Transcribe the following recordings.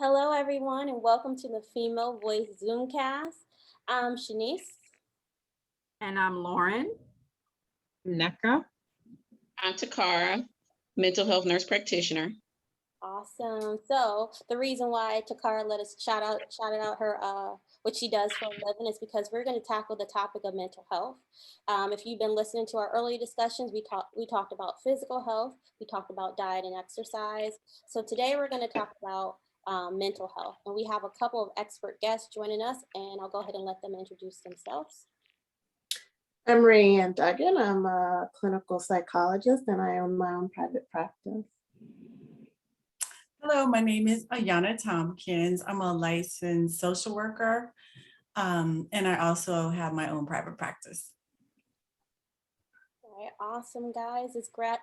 Hello, everyone, and welcome to the Female Voice Zoomcast. I'm Shanice. And I'm Lauren. NECA. I'm Takara, mental health nurse practitioner. Awesome. So the reason why Takara let us shouted out her what she does for a living is because we're going to tackle the topic of mental health. If you've been listening to our earlier discussions, we talked about physical health, we talked about diet and exercise. So today we're going to talk about mental health, and we have a couple of expert guests joining us, and I'll go ahead and let them introduce themselves. I'm Rayanne Duggan. I'm a clinical psychologist and I own my own private practice. Hello, my name is Ayana Tompkins. I'm a licensed social worker, and I also have my own private practice. All right, awesome, guys.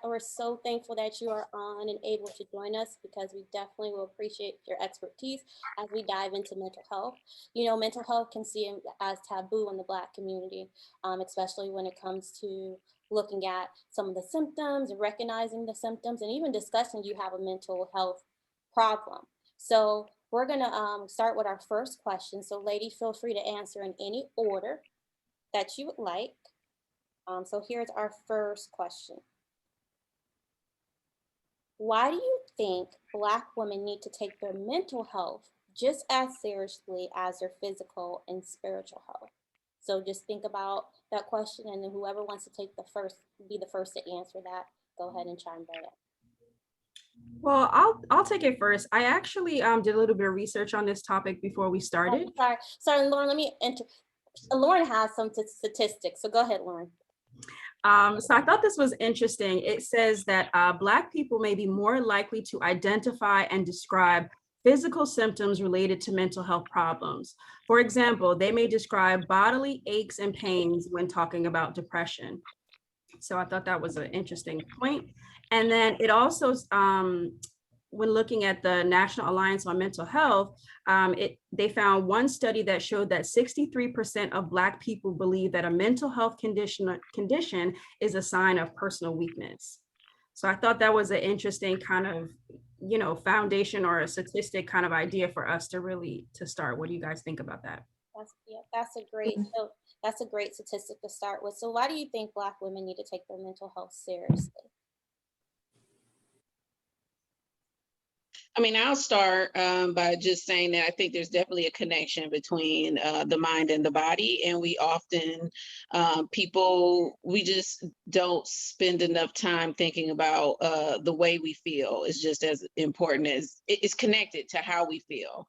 We're so thankful that you are on and able to join us because we definitely will appreciate your expertise as we dive into mental health. You know, mental health can seem as taboo in the Black community, especially when it comes to looking at some of the symptoms and recognizing the symptoms and even discussing you have a mental health problem. So we're gonna start with our first question. So lady, feel free to answer in any order that you would like. So here's our first question. Why do you think Black women need to take their mental health just as seriously as their physical and spiritual health? So just think about that question, and then whoever wants to be the first to answer that, go ahead and chime right in. Well, I'll take it first. I actually did a little bit of research on this topic before we started. Sorry, Lauren. Let me enter. Lauren has some statistics, so go ahead, Lauren. So I thought this was interesting. It says that Black people may be more likely to identify and describe physical symptoms related to mental health problems. For example, they may describe bodily aches and pains when talking about depression. So I thought that was an interesting point. And then it also, when looking at the National Alliance on Mental Health, they found one study that showed that 63% of Black people believe that a mental health condition is a sign of personal weakness. So I thought that was an interesting kind of, foundation or a statistic kind of idea for us to start. What do you guys think about that? That's a great statistic to start with. So why do you think Black women need to take their mental health seriously? I mean, I'll start by just saying that I think there's definitely a connection between the mind and the body. And we often, we just don't spend enough time thinking about the way we feel. It's just as important as it's connected to how we feel.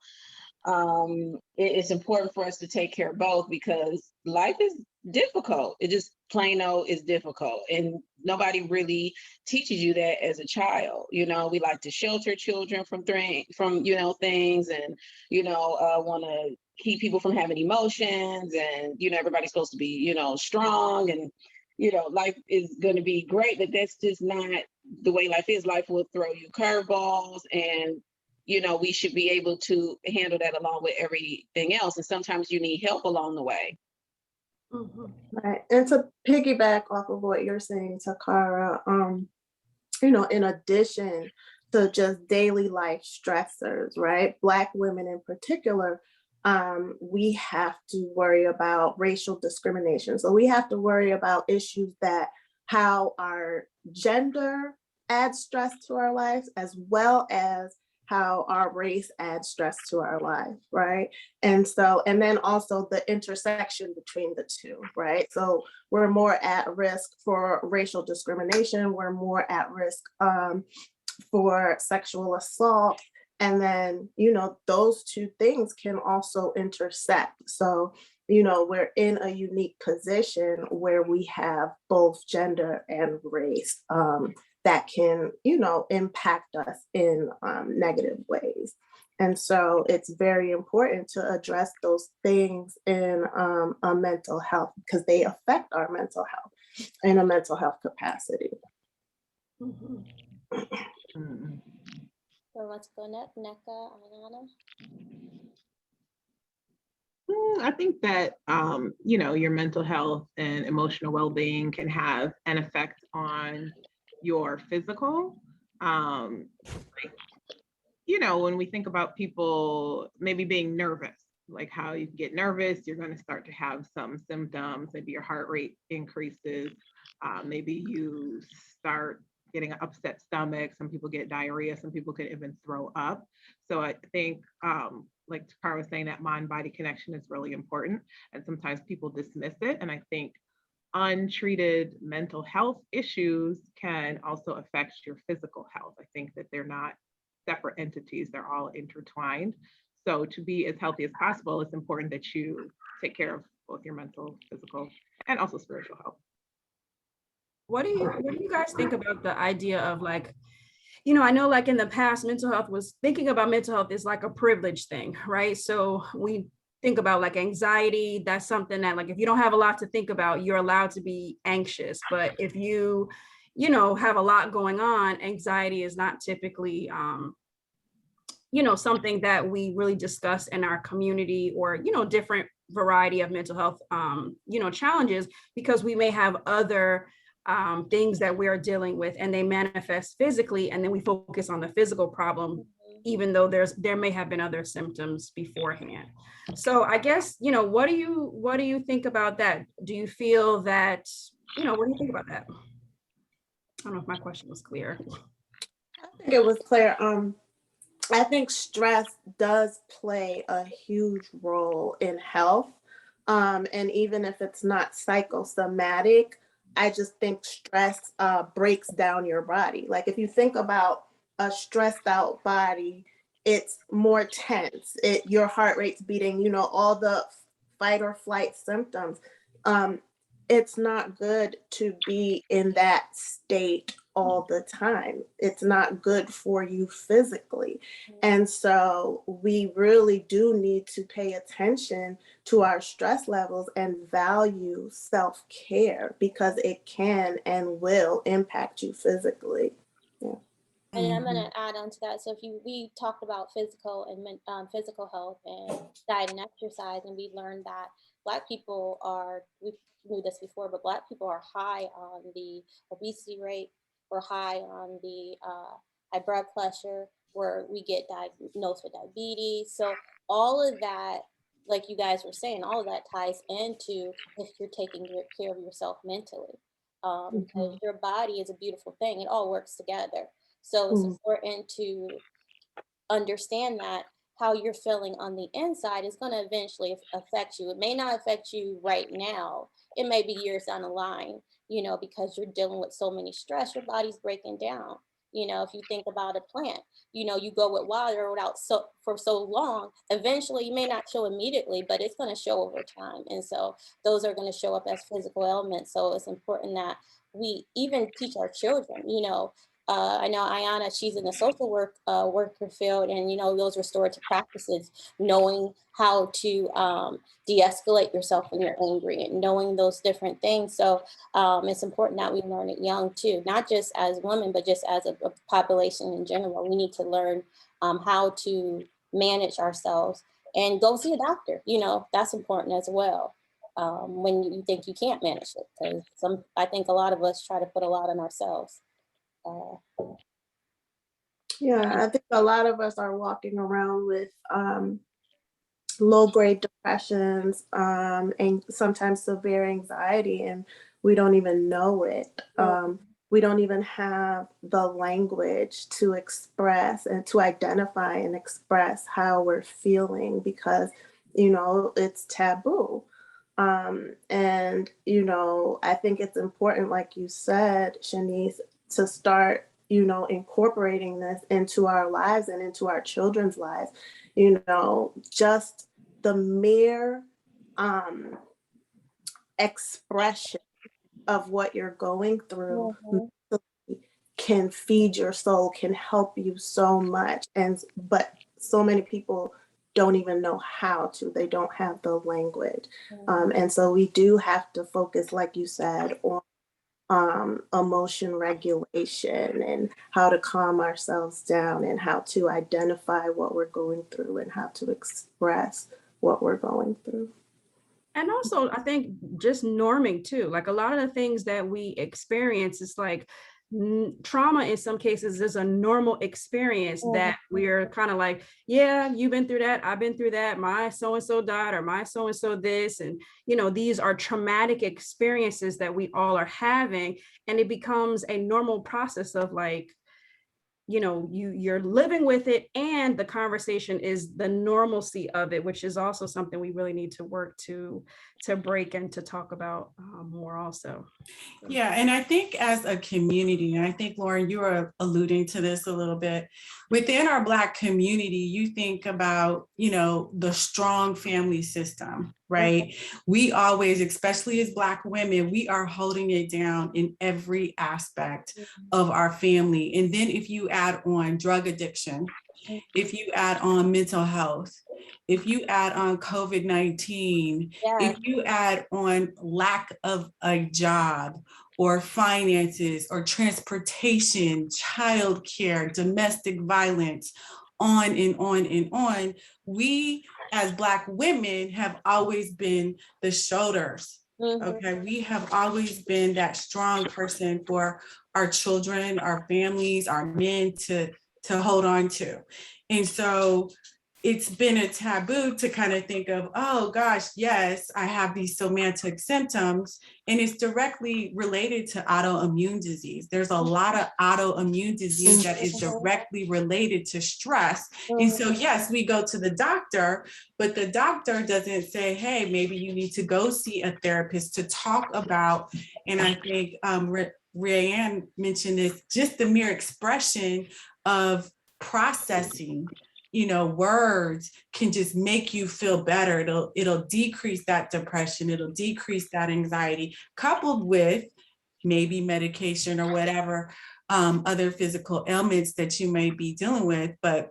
It's important for us to take care of both because life is difficult. It just plain old is difficult. And nobody really teaches you that as a child. You know, we like to shelter children from things and, want to keep people from having emotions and, everybody's supposed to be, strong and, life is going to be great, but that's just not the way life is. Life will throw you curveballs and we should be able to handle that along with everything else. And sometimes you need help along the way. Mm-hmm. Right. And to piggyback off of what you're saying, Takara, in addition to just daily life stressors, right? Black women in particular, we have to worry about racial discrimination. So we have to worry about issues that how our gender adds stress to our lives, as well as how our race adds stress to our life, right? And then also the intersection between the two, right? So we're more at risk for racial discrimination, we're more at risk for sexual assault. And then, those two things can also intersect. So, we're in a unique position where we have both gender and race that can, impact us in negative ways. And so it's very important to address those things in a mental health because they affect our mental health in a mental health capacity. Mm-hmm. Mm-hmm. So let's go next, NECA, Ayana. I think that, your mental health and emotional well-being can have an effect on your physical. when we think about people maybe being nervous, like how you get nervous, you're going to start to have some symptoms. Maybe your heart rate increases. Maybe you start getting an upset stomach. Some people get diarrhea. Some people could even throw up. So I think, like Takara was saying, that mind-body connection is really important. And sometimes people dismiss it. And I think untreated mental health issues can also affect your physical health. I think that they're not separate entities, they're all intertwined. So to be as healthy as possible, it's important that you take care of both your mental, physical, and also spiritual health. What do you guys think about the idea of like, I know like in the past, thinking about mental health is like a privilege thing, right? So we think about like anxiety, that's something that like, if you don't have a lot to think about, you're allowed to be anxious. But if you have a lot going on, anxiety is not typically, something that we really discuss in our community, or, different variety of mental health, challenges, because we may have other things that we're dealing with and they manifest physically, and then we focus on the physical problem, even though there may have been other symptoms beforehand. So I guess, what do you think about that? Do you feel that, what do you think about that? I don't know if my question was clear. I think it was clear. I think stress does play a huge role in health. And even if it's not psychosomatic, I just think stress breaks down your body. Like if you think about a stressed out body, it's more tense. Your heart rate's beating, all the fight or flight symptoms. It's not good to be in that state all the time. It's not good for you physically. And so we really do need to pay attention to our stress levels and value self-care, because it can and will impact you physically. Yeah. And I'm going to add on to that. So we talked about physical and physical health and diet and exercise, and we learned that Black people we knew this before, but Black people are high on the obesity rate. We're high on the high blood pressure, where we get diagnosed with diabetes. So all of that, like you guys were saying, all of that ties into if you're taking care of yourself mentally. Because your body is a beautiful thing. It all works together. So it's important to understand that how you're feeling on the inside is going to eventually affect you. It may not affect you right now. It may be years down the line, because you're dealing with so many stress, your body's breaking down. If you think about a plant, you go with water for so long, eventually you may not show immediately, but it's going to show over time. And so those are going to show up as physical ailments. So it's important that we even teach our children, I know Ayana, she's in the social worker field, and those restorative practices, knowing how to de-escalate yourself when you're angry, and knowing those different things. So it's important that we learn it young too, not just as women, but just as a population in general. We need to learn how to manage ourselves and go see a doctor. That's important as well. When you think you can't manage it, because I think a lot of us try to put a lot on ourselves. Yeah, I think a lot of us are walking around with low-grade depressions and sometimes severe anxiety, and we don't even know it. We don't even have the language to express and to identify and express how we're feeling, because it's taboo. And I think it's important, like you said, Shanice, to start incorporating this into our lives and into our children's lives. Just the mere expression of what you're going through can feed your soul, can help you so much. But so many people don't even know how to. They don't have the language. And so we do have to focus, like you said, on emotion regulation and how to calm ourselves down and how to identify what we're going through and how to express what we're going through. And also, I think just norming too, like a lot of the things that we experience is like, trauma in some cases is a normal experience that we're kind of like, yeah, you've been through that, I've been through that, my so-and-so died, or my so-and-so this, and these are traumatic experiences that we all are having, and it becomes a normal process of like, you're living with it, and the conversation is the normalcy of it, which is also something we really need to work to break and to talk about more also. Yeah, and I think as a community, and I think Lauren, you were alluding to this a little bit, within our Black community, you think about, the strong family system, right? We always, especially as Black women, we are holding it down in every aspect of our family. And then if you add on drug addiction, if you add on mental health, if you add on COVID-19, if you add on lack of a job or finances or transportation, childcare, domestic violence, on and on and on, we as Black women have always been the shoulders. Okay, we have always been that strong person for our children, our families, our men to hold on to. And so it's been a taboo to kind of think of, oh gosh, yes, I have these somatic symptoms, and it's directly related to autoimmune disease. There's a lot of autoimmune disease that is directly related to stress. And so yes, we go to the doctor, but the doctor doesn't say, hey, maybe you need to go see a therapist to talk about, and I think Rayanne mentioned this, just the mere expression of processing, words can just make you feel better. It'll decrease that depression. It'll decrease that anxiety, coupled with maybe medication or whatever other physical ailments that you may be dealing with. But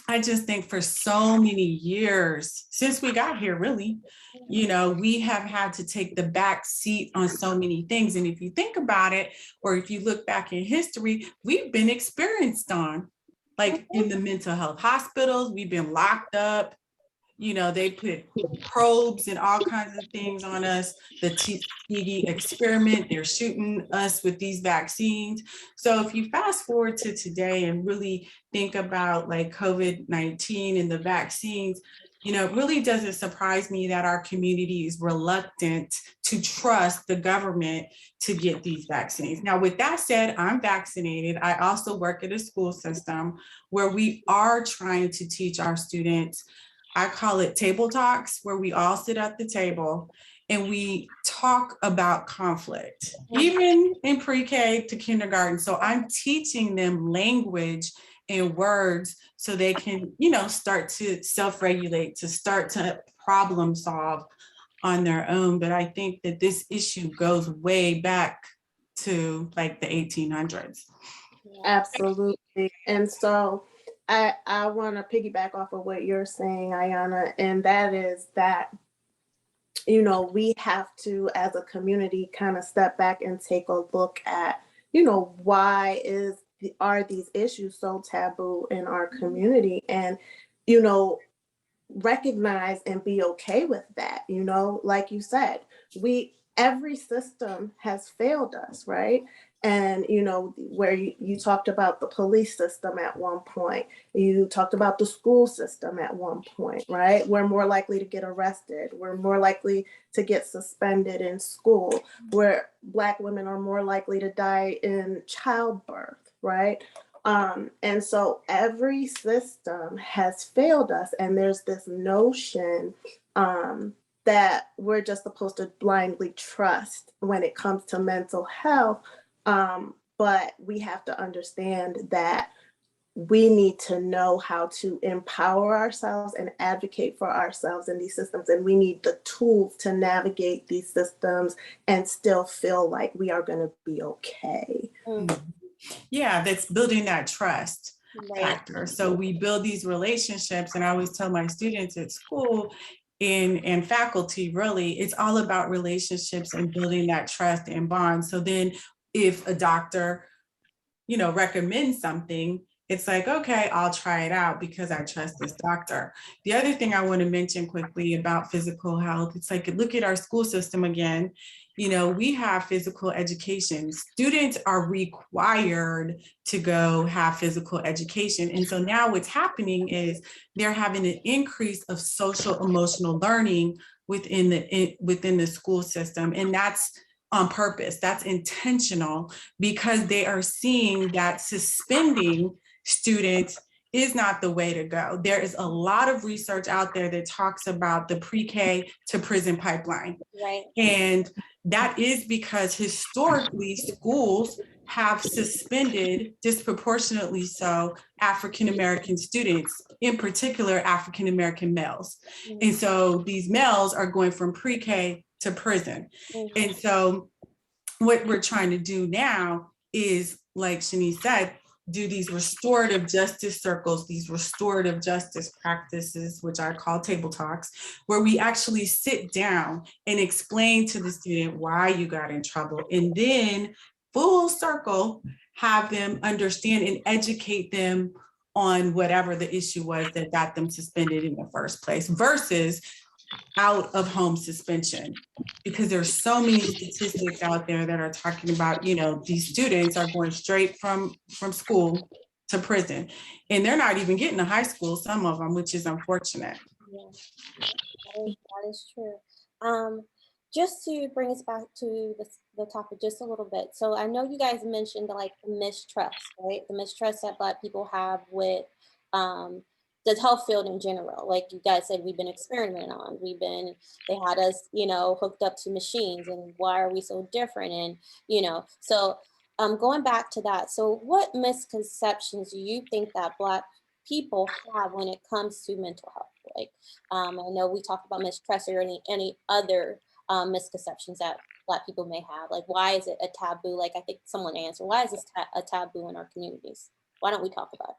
I just think for so many years since we got here, really, we have had to take the back seat on so many things. And if you think about it, or if you look back in history, we've been experienced on, like in the mental health hospitals, we've been locked up. They put probes and all kinds of things on us. The Tuskegee experiment, they're shooting us with these vaccines. So if you fast forward to today and really think about like COVID-19 and the vaccines, it really doesn't surprise me that our community is reluctant to trust the government to get these vaccines. Now, with that said, I'm vaccinated. I also work at a school system where we are trying to teach our students, I call it table talks, where we all sit at the table and we talk about conflict, even in pre-K to kindergarten. So I'm teaching them language and words so they can, start to self-regulate, to start to problem solve on their own. But I think that this issue goes way back to like the 1800s. Absolutely. And so I want to piggyback off of what you're saying, Ayana, and that is that, we have to, as a community, kind of step back and take a look at, why are these issues so taboo in our community, and, recognize and be okay with that. Like you said, every system has failed us, right? And, where you talked about the police system at one point, you talked about the school system at one point, right? We're more likely to get arrested. We're more likely to get suspended in school, where Black women are more likely to die in childbirth, right? And so every system has failed us. And there's this notion that we're just supposed to blindly trust when it comes to mental health. But we have to understand that we need to know how to empower ourselves and advocate for ourselves in these systems. And we need the tools to navigate these systems and still feel like we are going to be okay. Yeah, that's building that trust factor. So we build these relationships, and I always tell my students at school and faculty, really, it's all about relationships and building that trust and bond. So then if a doctor, recommends something, it's like, okay, I'll try it out because I trust this doctor. The other thing I want to mention quickly about physical health, it's like, look at our school system again. we have physical education. Students are required to go have physical education. And so now what's happening is they're having an increase of social emotional learning within the school system. And that's on purpose, that's intentional, because they are seeing that suspending students is not the way to go. There is a lot of research out there that talks about the pre-K to prison pipeline. Right. And that is because historically schools have suspended, disproportionately so, African-American students, in particular African-American males. And so these males are going from pre-K to prison. And so what we're trying to do now is, like Shanice said, do these restorative justice circles, these restorative justice practices, which I call table talks, where we actually sit down and explain to the student why you got in trouble, and then full circle have them understand and educate them on whatever the issue was that got them suspended in the first place, versus out of home suspension. Because there's so many statistics out there that are talking about, these students are going straight from school to prison, and they're not even getting to high school, some of them, which is unfortunate. Yeah, that is true. Just to bring us back to the topic just a little bit. So I know you guys mentioned the mistrust, right? The mistrust that Black people have with the health field in general. Like you guys said, we've been experimenting on. They had us, hooked up to machines, and why are we so different? And so going back to that. So what misconceptions do you think that Black people have when it comes to mental health? Like I know we talked about mistrust, or any other misconceptions that Black people may have. Like, why is it a taboo? Like, I think someone answered, why is this a taboo in our communities? Why don't we talk about it?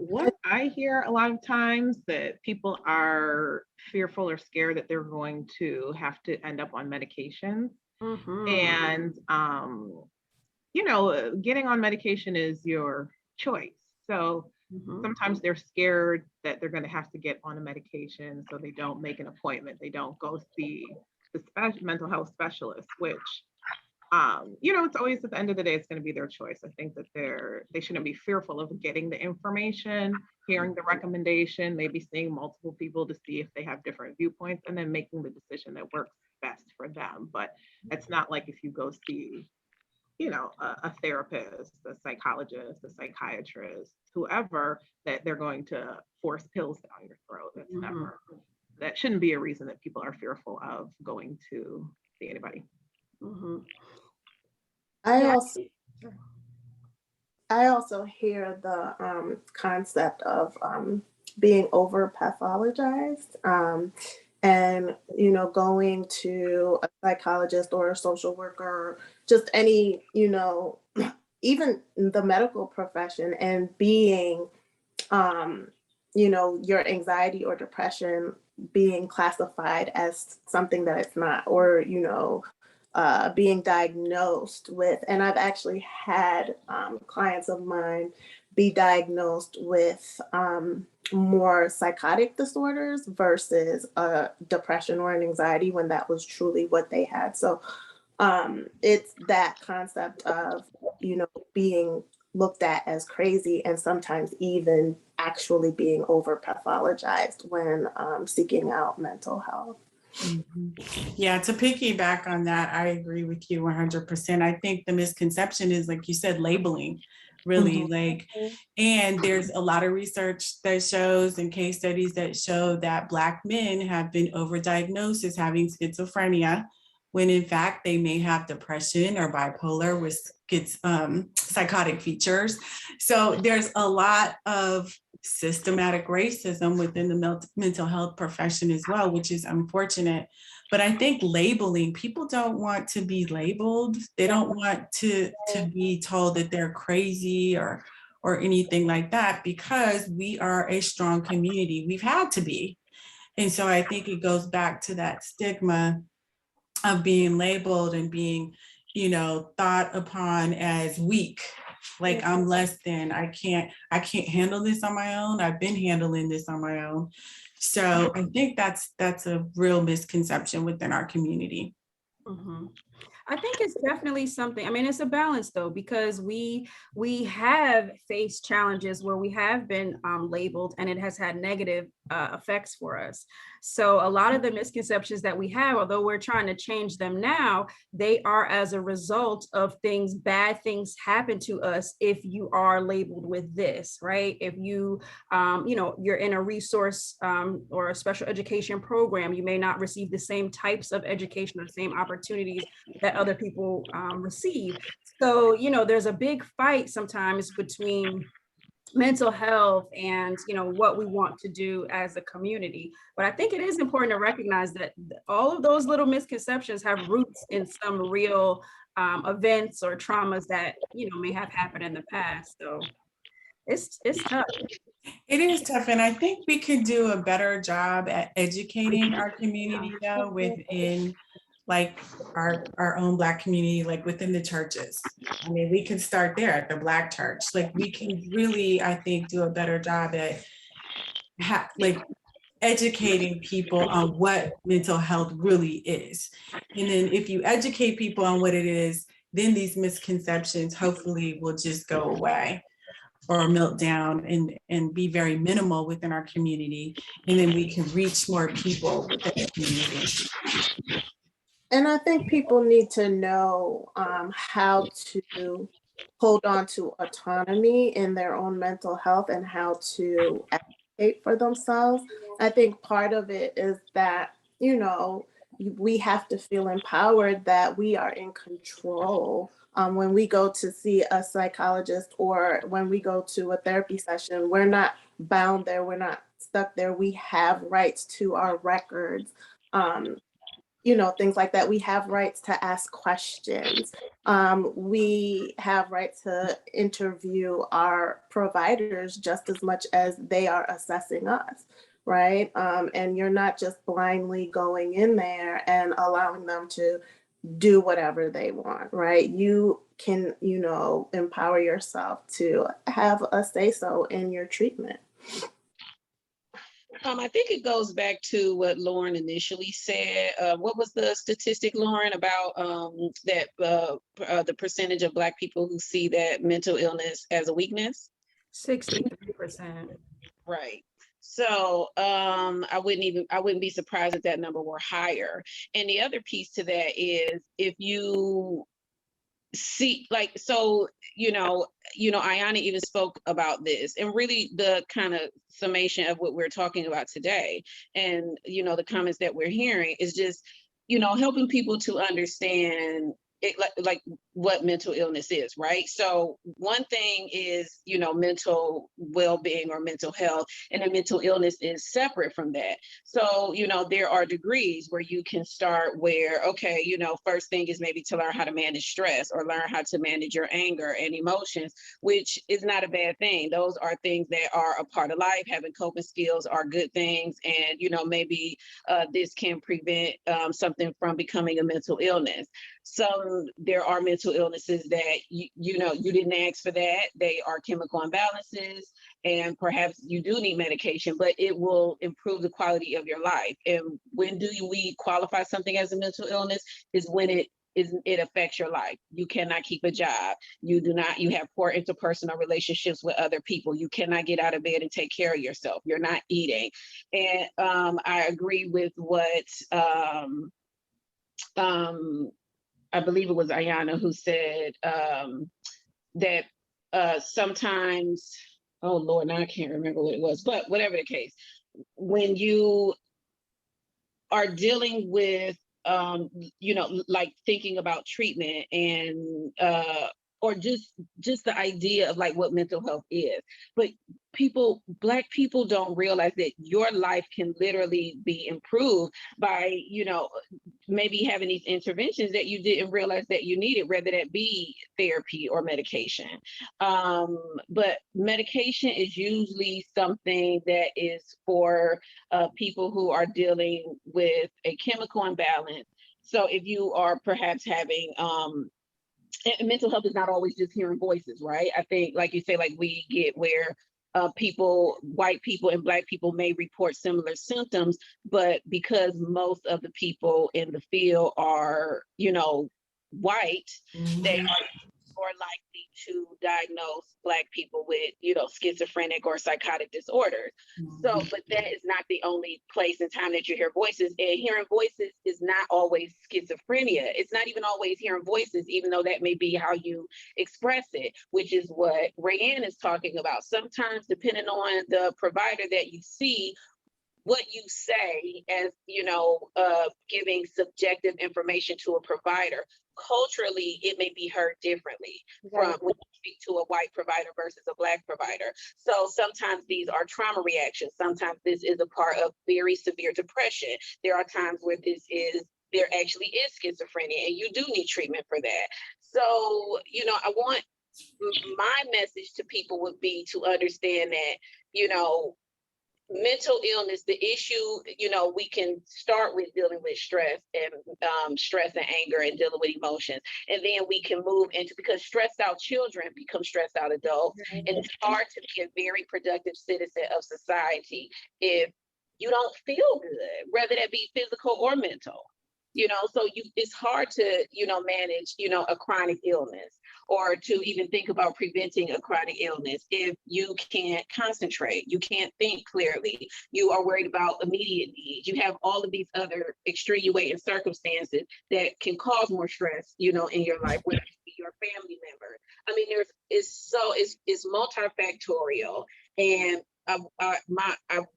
What I hear a lot of times, that people are fearful or scared that they're going to have to end up on medication. And, getting on medication is your choice. So sometimes they're scared that they're going to have to get on a medication, so they don't make an appointment. They don't go see the mental health specialist, which, it's always, at the end of the day, it's going to be their choice. I think that they shouldn't be fearful of getting the information, hearing the recommendation, maybe seeing multiple people to see if they have different viewpoints, and then making the decision that works best for them. But it's not like if you go see, a therapist, a psychologist, a psychiatrist, whoever, that they're going to force pills down your throat. That shouldn't be a reason that people are fearful of going to see anybody. I also hear the concept of being over pathologized, and going to a psychologist or a social worker, just any even the medical profession, and being your anxiety or depression being classified as something that it's not, or being diagnosed with. And I've actually had clients of mine be diagnosed with more psychotic disorders versus depression or an anxiety, when that was truly what they had. So it's that concept of, being looked at as crazy, and sometimes even actually being over pathologized when seeking out mental health. Yeah, to piggyback on that, I agree with you 100%. I think the misconception is, like you said, labeling, really. And there's a lot of research that shows, and case studies that show, that Black men have been overdiagnosed as having schizophrenia, when in fact they may have depression or bipolar with psychotic features. So there's a lot of systematic racism within the mental health profession as well, which is unfortunate. But I think labeling, people don't want to be labeled. They don't want to be told that they're crazy or anything like that, because we are a strong community. We've had to be. And so I think it goes back to that stigma of being labeled and being, thought upon as weak. Like, I'm less than, I can't handle this on my own. I've been handling this on my own. So I think that's a real misconception within our community. Mhm. I think it's definitely something. I mean, it's a balance though, because we have faced challenges where we have been labeled, and it has had negative effects for us. So a lot of the misconceptions that we have, although we're trying to change them now, they are as a result of things, bad things happen to us if you are labeled with this, right? If you, you're in a resource or a special education program, you may not receive the same types of education or the same opportunities that other people receive. So, there's a big fight sometimes between mental health and what we want to do as a community. But I think it is important to recognize that all of those little misconceptions have roots in some real events or traumas that may have happened in the past. So it's tough. It is tough, and I think we could do a better job at educating our community though within like our own Black community, like within the churches. I mean, we can start there at the Black church. Like we can really, I think, do a better job at like educating people on what mental health really is. And then if you educate people on what it is, then these misconceptions hopefully will just go away or melt down and be very minimal within our community. And then we can reach more people within the community. And I think people need to know how to hold on to autonomy in their own mental health and how to advocate for themselves. I think part of it is that, we have to feel empowered that we are in control. When we go to see a psychologist or when we go to a therapy session, we're not bound there, we're not stuck there. We have rights to our records. Things like that. We have rights to ask questions. We have right to interview our providers just as much as they are assessing us, right? And you're not just blindly going in there and allowing them to do whatever they want, right? You can, empower yourself to have a say-so in your treatment. I think it goes back to what Lauren initially said. What was the statistic, Lauren, about that the percentage of Black people who see that mental illness as a weakness? 63%. Right. So I wouldn't be surprised if that number were higher. And the other piece to that is if you see, like, so, Ayana even spoke about this, and really the kind of summation of what we're talking about today, and the comments that we're hearing is just helping people to understand it, like what mental illness is, right? So one thing is mental well-being or mental health, and then mental illness is separate from that. So there are degrees where you can start where, okay, first thing is maybe to learn how to manage stress or learn how to manage your anger and emotions, which is not a bad thing. Those are things that are a part of life. Having coping skills are good things, and maybe this can prevent something from becoming a mental illness. There are mental illnesses that you didn't ask for that. They are chemical imbalances, and perhaps you do need medication, but it will improve the quality of your life. And when do we qualify something as a mental illness? Is when it affects your life. You cannot keep a job. You have poor interpersonal relationships with other people. You cannot get out of bed and take care of yourself. You're not eating. And I agree with what I believe it was Ayana who said that sometimes, oh Lord, now I can't remember what it was, but whatever the case, when you are dealing with, like thinking about treatment and or just the idea of like what mental health is, but Black people don't realize that your life can literally be improved by, maybe having these interventions that you didn't realize that you needed, whether that be therapy or medication. But medication is usually something that is for people who are dealing with a chemical imbalance. So if you are perhaps having and mental health is not always just hearing voices, right? I think, like you say, like we get where white people and Black people may report similar symptoms, but because most of the people in the field are, white, they are more likely to diagnose Black people with, schizophrenic or psychotic disorders. So, but that is not the only place and time that you hear voices. And hearing voices is not always schizophrenia. It's not even always hearing voices, even though that may be how you express it, which is what Rayanne is talking about. Sometimes, depending on the provider that you see, what you say as, giving subjective information to a provider, culturally, it may be heard differently from when you speak to a white provider versus a Black provider. So sometimes these are trauma reactions. Sometimes this is a part of very severe depression. There are times where there actually is schizophrenia, and you do need treatment for that. So, I want my message to people would be to understand that, mental illness, the issue, we can start with dealing with stress and anger and dealing with emotions. And then we can move into, because stressed out children become stressed out adults. And it's hard to be a very productive citizen of society if you don't feel good, whether that be physical or mental. So it's hard to, manage, a chronic illness, or to even think about preventing a chronic illness if you can't concentrate, you can't think clearly, you are worried about immediate needs, you have all of these other extenuating circumstances that can cause more stress, in your life, whether it be your family member. I mean, it's multifactorial. And I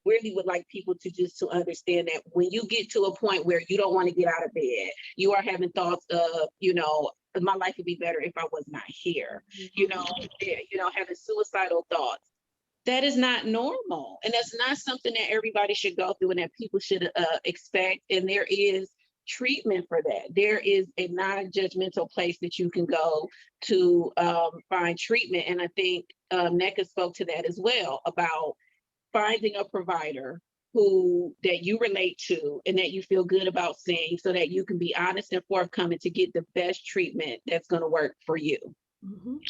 really would like people to understand that when you get to a point where you don't want to get out of bed, you are having thoughts of, my life would be better if I was not here, having suicidal thoughts. That is not normal. And that's not something that everybody should go through and that people should expect. And there is treatment for that. There is a non-judgmental place that you can go to find treatment. And I think NECA spoke to that as well, about finding a provider that you relate to and that you feel good about seeing, so that you can be honest and forthcoming to get the best treatment that's going to work for you. Mhm.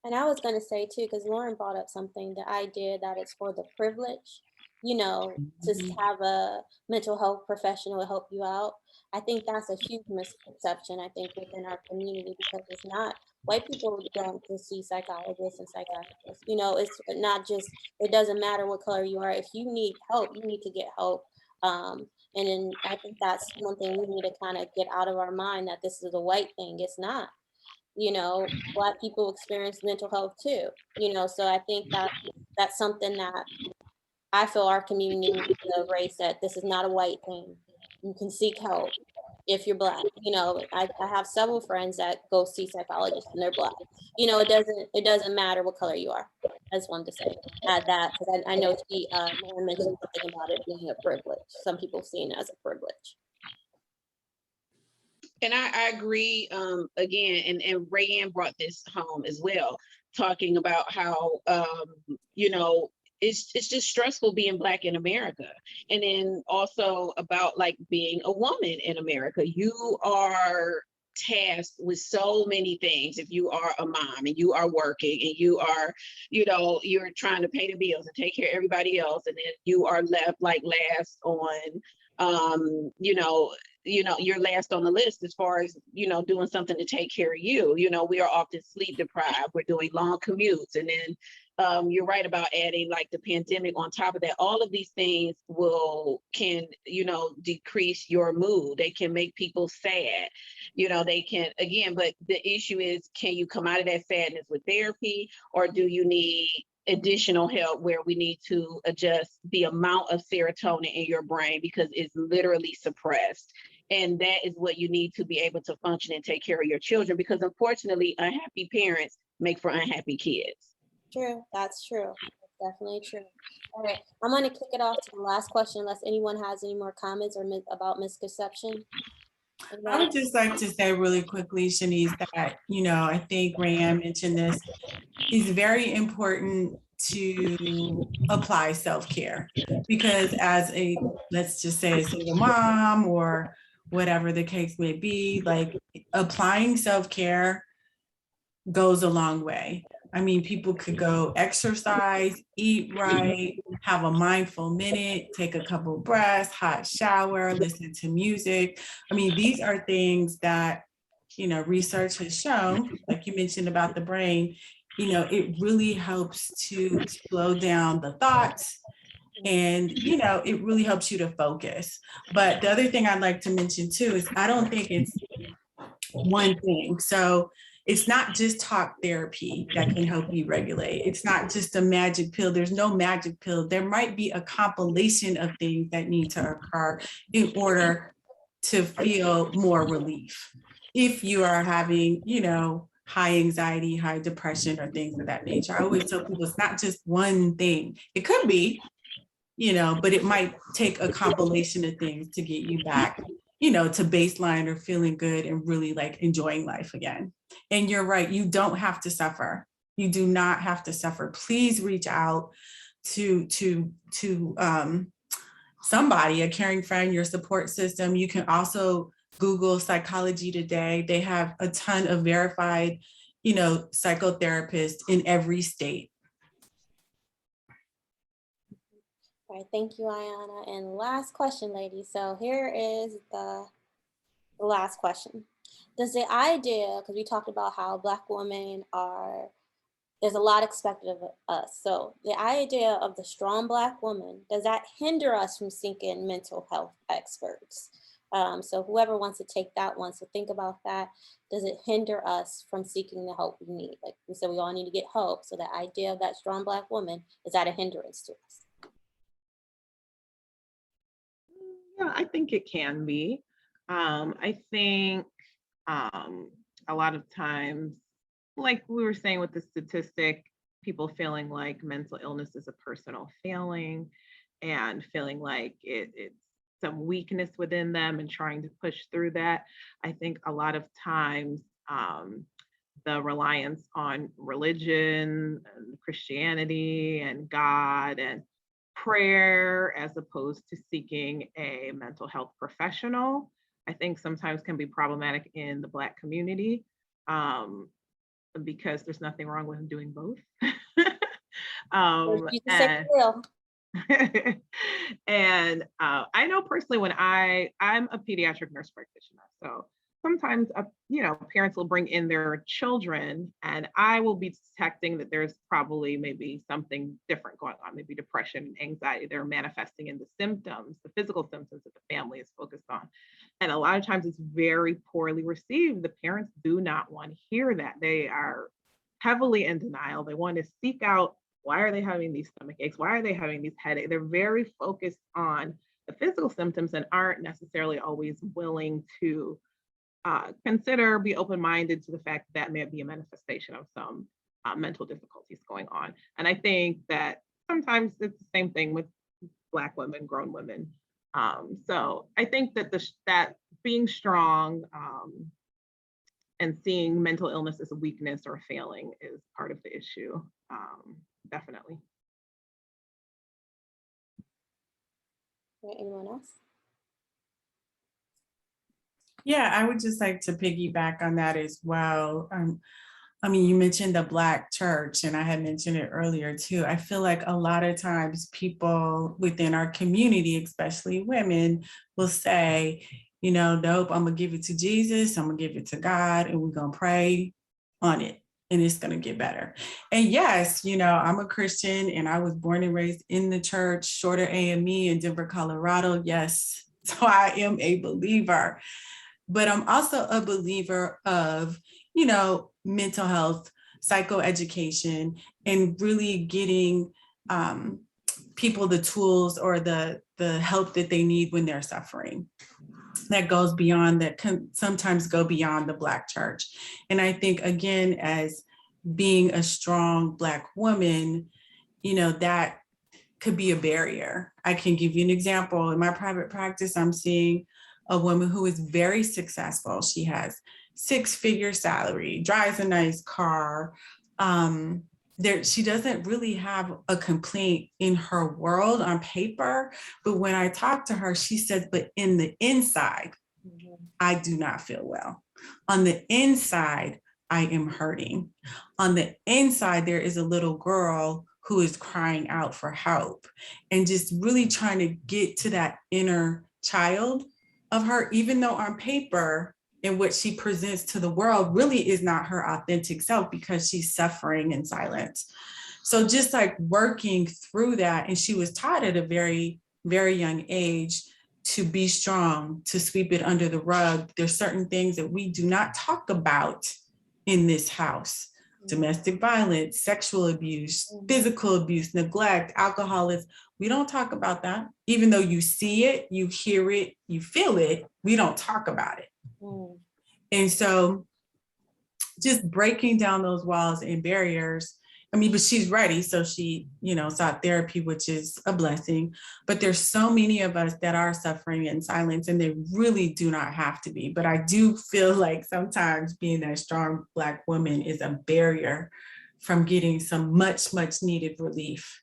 And I was going to say too, because Lauren brought up something, the idea that it's for the privilege, to have a mental health professional help you out. I think that's a huge misconception, I think, within our community, because it's not, white people don't just see psychologists and psychiatrists. It's not just, it doesn't matter what color you are. If you need help, you need to get help. And then I think that's one thing we need to kind of get out of our mind, that this is a white thing. It's not. Black people experience mental health too, so I think that that's something that I feel our community needs to embrace, that this is not a white thing. You can seek help if you're Black. I have several friends that go see psychologists and they're Black. It doesn't matter what color you are. I just wanted to add that, because I know Lauren mentioned something about it being a privilege. Some people see it as a privilege. And I agree, again, and Rayanne brought this home as well, talking about how, it's just stressful being Black in America. And then also about like being a woman in America. You are tasked with so many things. If you are a mom and you are working and you are, you're trying to pay the bills and take care of everybody else, and then you are left like last on, you're last on the list as far as, doing something to take care of you. We are often sleep deprived. We're doing long commutes. And then you're right about adding like the pandemic on top of that. All of these things can decrease your mood. They can make people sad. They can, again, but the issue is, can you come out of that sadness with therapy, or do you need additional help where we need to adjust the amount of serotonin in your brain, because it's literally suppressed? And that is what you need to be able to function and take care of your children, because unfortunately, unhappy parents make for unhappy kids. True, that's true. That's definitely true. All right, I'm going to kick it off to the last question, unless anyone has any more comments or about misconception. I would just like to say really quickly, Shanice, that, I think Rayanne mentioned this, it's very important to apply self-care, because as let's just say a single mom or whatever the case may be, like applying self-care goes a long way. I mean, people could go exercise, eat right, have a mindful minute, take a couple breaths, hot shower, listen to music. I mean, these are things that, you know, research has shown, like you mentioned about the brain, you know, it really helps to slow down the thoughts. And, you know, it really helps you to focus. But the other thing I'd like to mention too is I don't think it's one thing. So it's not just talk therapy that can help you regulate. It's not just a magic pill. There's no magic pill. There might be a compilation of things that need to occur in order to feel more relief. If you are having, you know, high anxiety, high depression, or things of that nature. I always tell people it's not just one thing. It could be, you know, but it might take a compilation of things to get you back, you know, to baseline or feeling good and really like enjoying life again. And you're right, you don't have to suffer. You do not have to suffer. Please reach out to somebody, a caring friend, your support system. You can also Google Psychology Today. They have a ton of verified, you know, psychotherapists in every state. All right, thank you, Ayana. And last question, ladies. So here is the last question. Does the idea, because we talked about how Black women are, there's a lot expected of us. So the idea of the strong Black woman, does that hinder us from seeking mental health experts? So whoever wants to take that one, so think about that. Does it hinder us from seeking the help we need? Like we said, we all need to get help. So the idea of that strong Black woman, is that a hindrance to us? Yeah, I think it can be. I think a lot of times, like we were saying with the statistic, people feeling like mental illness is a personal failing and feeling like it's some weakness within them and trying to push through that. I think a lot of times the reliance on religion and Christianity and God and prayer as opposed to seeking a mental health professional, I think sometimes can be problematic in the Black community because there's nothing wrong with doing both. You can say for real. And I know personally when I'm a pediatric nurse practitioner, so sometimes you know, parents will bring in their children and I will be detecting that there's probably maybe something different going on, maybe depression, anxiety, they're manifesting in the symptoms, the physical symptoms that the family is focused on. And a lot of times it's very poorly received. The parents do not want to hear that. They are heavily in denial. They want to seek out, why are they having these stomach aches? Why are they having these headaches? They're very focused on the physical symptoms and aren't necessarily always willing to consider, be open-minded to the fact that may be a manifestation of some mental difficulties going on. And I think that sometimes it's the same thing with Black women, grown women. So I think that that being strong and seeing mental illness as a weakness or a failing is part of the issue, definitely. Anyone else? Yeah, I would just like to piggyback on that as well. I mean, you mentioned the Black church, and I had mentioned it earlier too. I feel like a lot of times people within our community, especially women, will say, you know, nope, I'm gonna give it to Jesus, I'm gonna give it to God, and we're gonna pray on it, and it's gonna get better. And yes, you know, I'm a Christian, and I was born and raised in the church, Shorter AME in Denver, Colorado. Yes, so I am a believer. But I'm also a believer of, you know, mental health, psychoeducation, and really getting people the tools or the help that they need when they're suffering. That goes beyond, that can sometimes go beyond the Black church. And I think, again, as being a strong Black woman, you know, that could be a barrier. I can give you an example. In my private practice, I'm seeing a woman who is very successful. She has 6-figure salary, drives a nice car. She doesn't really have a complaint in her world on paper, but when I talk to her, she says, but in the inside, I do not feel well. On the inside, I am hurting. On the inside, there is a little girl who is crying out for help, and just really trying to get to that inner child of her, even though on paper and what she presents to the world really is not her authentic self, because she's suffering in silence. So just like working through that, and she was taught at a very, very young age to be strong, to sweep it under the rug. There's certain things that we do not talk about in this house: domestic violence, sexual abuse, physical abuse, neglect, alcoholism. We don't talk about that. Even though you see it, you hear it, you feel it, we don't talk about it. Mm. And so just breaking down those walls and barriers. I mean, but she's ready. So she, sought therapy, which is a blessing. But there's so many of us that are suffering in silence, and they really do not have to be. But I do feel like sometimes being that strong Black woman is a barrier from getting some much, much needed relief.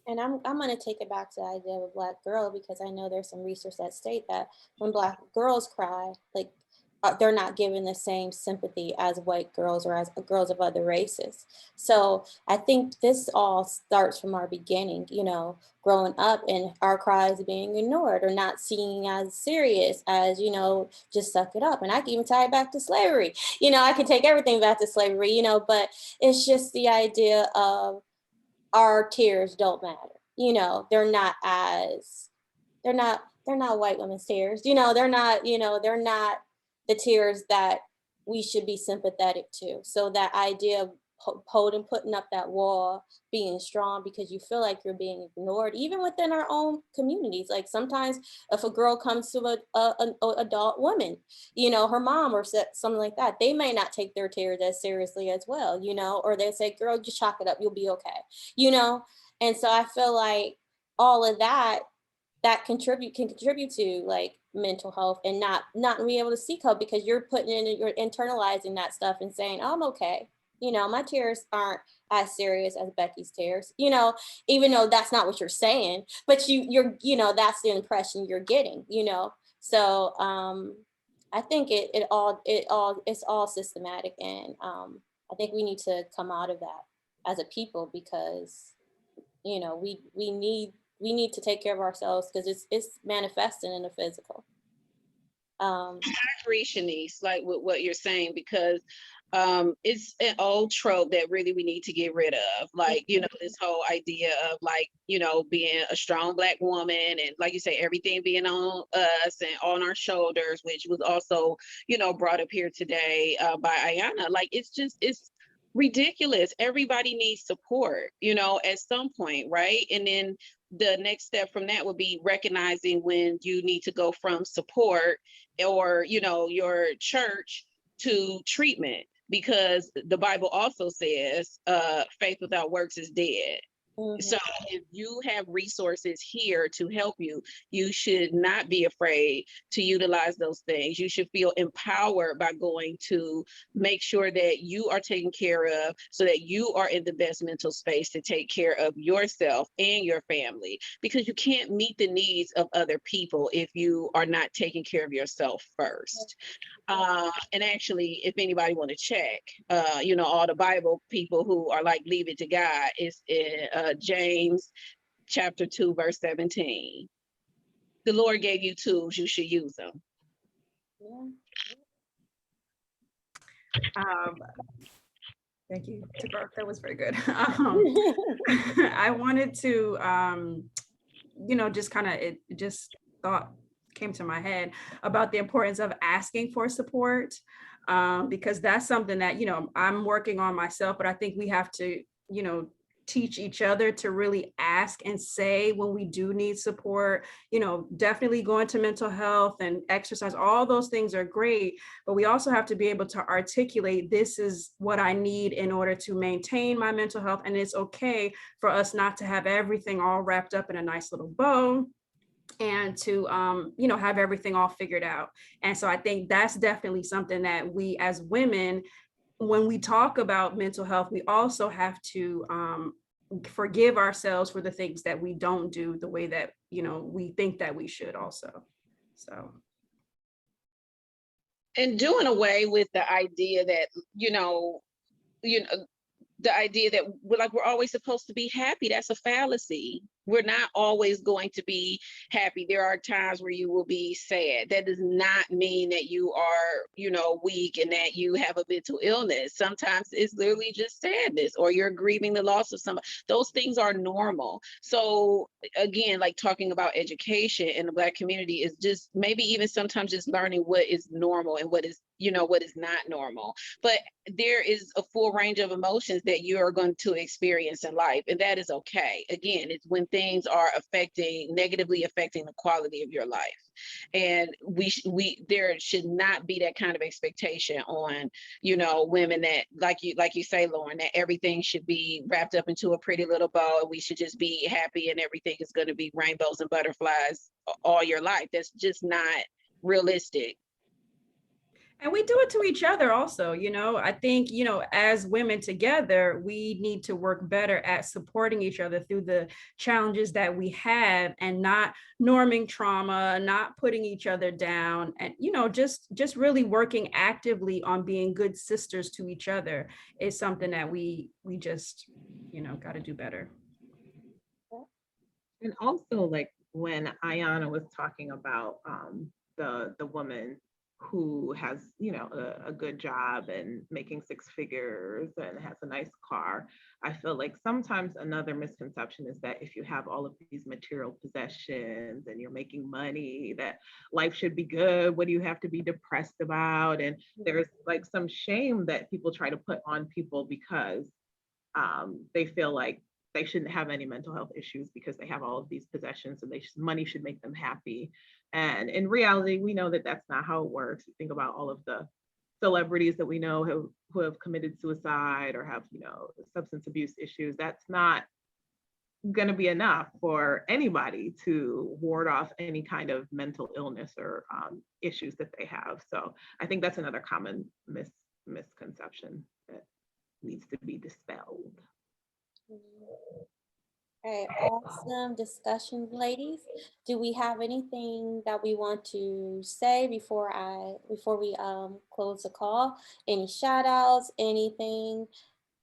And I'm going to take it back to the idea of a Black girl, because I know there's some research that state that when Black girls cry, like they're not given the same sympathy as white girls or as girls of other races. So I think this all starts from our beginning, growing up and our cries being ignored or not seen as serious as, just suck it up. And I can even tie it back to slavery. I can take everything back to slavery, but it's just the idea of our tears don't matter. They're not white women's tears. They're not the tears that we should be sympathetic to. So that idea of putting up that wall, being strong because you feel like you're being ignored, even within our own communities. Like sometimes if a girl comes to an adult woman, her mom or something like that, they may not take their tears as seriously as well, or they say, girl, just chalk it up, you'll be okay, And so I feel like all of that can contribute to like mental health and not being able to seek help, because you're you're internalizing that stuff and saying, oh, I'm okay. My tears aren't as serious as Becky's tears, even though that's not what you're saying, but you're that's the impression you're getting, So I think it's all systematic, and I think we need to come out of that as a people, because we need to take care of ourselves, because it's manifesting in the physical. I agree, Shanice, like with what you're saying, because it's an old trope that really we need to get rid of. Like, this whole idea of like, being a strong Black woman, and like you say, everything being on us and on our shoulders, which was also, brought up here today by Ayana. Like, it's ridiculous. Everybody needs support, at some point, right? And then the next step from that would be recognizing when you need to go from support or, your church to treatment, because the Bible also says faith without works is dead. Mm-hmm. So if you have resources here to help you, you should not be afraid to utilize those things. You should feel empowered by going to make sure that you are taken care of, so that you are in the best mental space to take care of yourself and your family, because you can't meet the needs of other people if you are not taking care of yourself first. And actually, if anybody want to check, all the Bible people who are like, leave it to God, is James chapter 2, verse 17. The Lord gave you tools, you should use them. Thank you, Tibar. That was very good. I wanted to, just kind of, it just thought came to my head about the importance of asking for support, because that's something that, I'm working on myself, but I think we have to, teach each other to really ask and say when we do need support. Definitely going to mental health and exercise, all those things are great, but we also have to be able to articulate, this is what I need in order to maintain my mental health. And it's okay for us not to have everything all wrapped up in a nice little bow, and to have everything all figured out. And so I think that's definitely something that we as women, when we talk about mental health, we also have to forgive ourselves for the things that we don't do the way that we think that we should also. So And doing away with the idea that, you know, the idea that we're always supposed to be happy, that's a fallacy. We're not always going to be happy. There are times where you will be sad. That does not mean that you are, weak and that you have a mental illness. Sometimes it's literally just sadness, or you're grieving the loss of somebody. Those things are normal. So again, like talking about education in the Black community is just maybe even sometimes just learning what is normal and what is not normal. But there is a full range of emotions that you are going to experience in life, and that is okay. Again, it's when things are negatively affecting the quality of your life. And there should not be that kind of expectation on, women that, like you say, Lauren, that everything should be wrapped up into a pretty little bow, and we should just be happy and everything is going to be rainbows and butterflies all your life. That's just not realistic. And we do it to each other also, I think, as women together, we need to work better at supporting each other through the challenges that we have, and not norming trauma, not putting each other down, and, just really working actively on being good sisters to each other is something that we just, got to do better. And also, like when Ayana was talking about the woman who has, a good job and making six figures and has a nice car, I feel like sometimes another misconception is that if you have all of these material possessions and you're making money, that life should be good. What do you have to be depressed about? And there's like some shame that people try to put on people because they feel like they shouldn't have any mental health issues because they have all of these possessions, and money should make them happy. And in reality, we know that that's not how it works. You think about all of the celebrities that we know who have committed suicide or have, substance abuse issues. That's not going to be enough for anybody to ward off any kind of mental illness or issues that they have. So I think that's another common misconception that needs to be dispelled. All right, awesome discussion, ladies. Do we have anything that we want to say before we close the call? Any shout outs, anything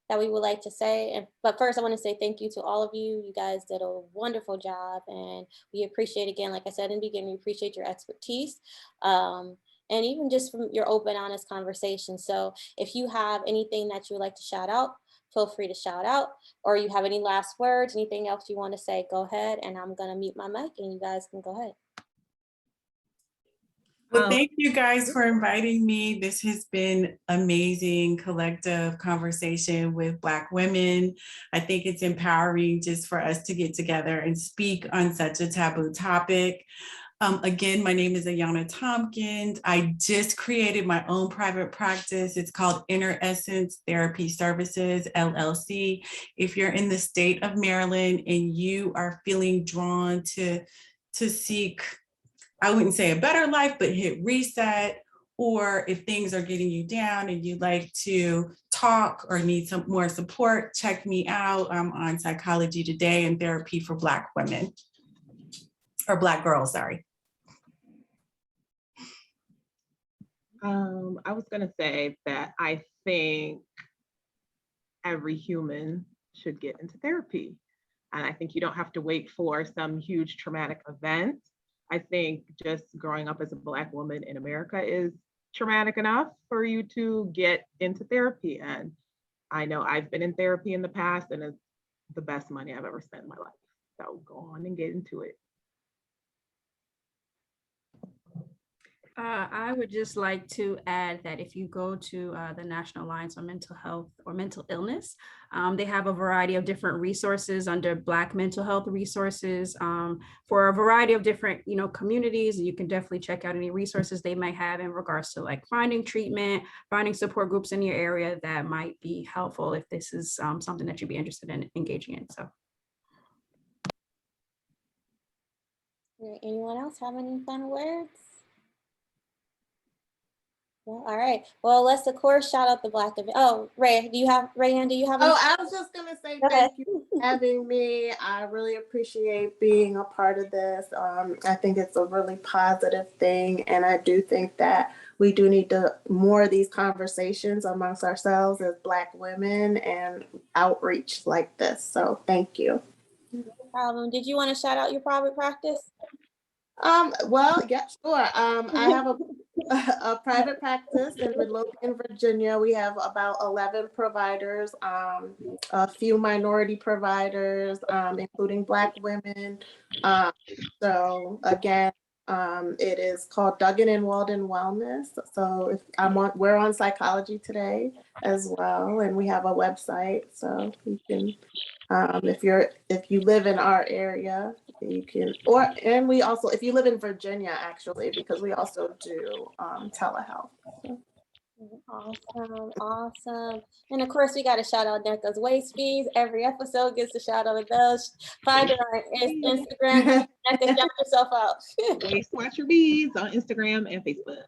that we would like to say? But first I want to say thank you to all of you. You guys did a wonderful job, and we appreciate, again, like I said in the beginning, we appreciate your expertise. And even just from your open, honest conversation. So if you have anything that you would like to shout out, feel free to shout out, or you have any last words, anything else you want to say, go ahead, and I'm going to mute my mic and you guys can go ahead. Well, thank you guys for inviting me. This has been amazing collective conversation with Black women. I think it's empowering just for us to get together and speak on such a taboo topic. Again, my name is Ayana Tompkins. I just created my own private practice. It's called Inner Essence Therapy Services, LLC. If you're in the state of Maryland and you are feeling drawn to seek, I wouldn't say a better life, but hit reset, or if things are getting you down and you'd like to talk or need some more support, check me out. I'm on Psychology Today and Therapy for Black women, or Black girls, sorry. I was going to say that I think every human should get into therapy. And I think you don't have to wait for some huge traumatic event. I think just growing up as a Black woman in America is traumatic enough for you to get into therapy. And I know I've been in therapy in the past, and it's the best money I've ever spent in my life. So go on and get into it. I would just like to add that if you go to the National Alliance on Mental Health or Mental Illness, they have a variety of different resources under Black mental health resources for a variety of different, communities. You can definitely check out any resources they might have in regards to like finding treatment, finding support groups in your area that might be helpful if this is something that you'd be interested in engaging in. So. Anyone else have any final words? Yeah, all right. Well, let's of course shout out the Black event. Oh, Rayhan, do you have Oh, I was just gonna say Go ahead. thank you for having me. I really appreciate being a part of this. I think it's a really positive thing, and I do think that we do need to more of these conversations amongst ourselves as Black women and outreach like this. So thank you. No problem. Did you want to shout out your private practice? Well, yeah, sure. I have a private practice in Midlothian, Virginia. We have about 11 providers, a few minority providers, including Black women. Um, so again, it is called Duggan and Walden Wellness. So if we're on Psychology Today as well, and we have a website, so you can if you live in our area, you can, and we also, if you live in Virginia, actually, because we also do telehealth. So. Awesome, awesome. And of course, we got to shout out NECA's Waste Fees. Every episode gets a shout out of those. Find her on Instagram. NECA, shout yourself out. Waste Watcher Bees on Instagram and Facebook.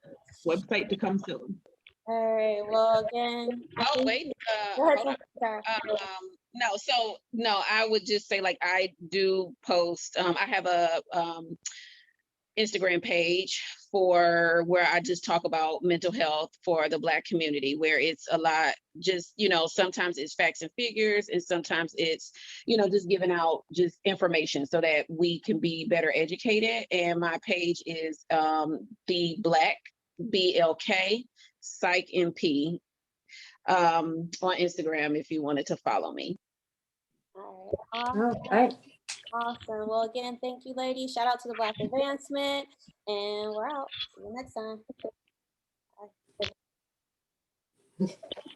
Website to come soon. All right. Well, again. Oh, wait, Go ahead, hold on. Sarah. No, I would just say like I do post, I have a Instagram page for where I just talk about mental health for the Black community, where it's a lot just, sometimes it's facts and figures, and sometimes it's, just giving out just information so that we can be better educated. And my page is the Black BLK Psych MP on Instagram if you wanted to follow me. All right. All Awesome. right. Awesome. Well, again, thank you, ladies. Shout out to the Black Advancement. And we're out. See you next time. Bye.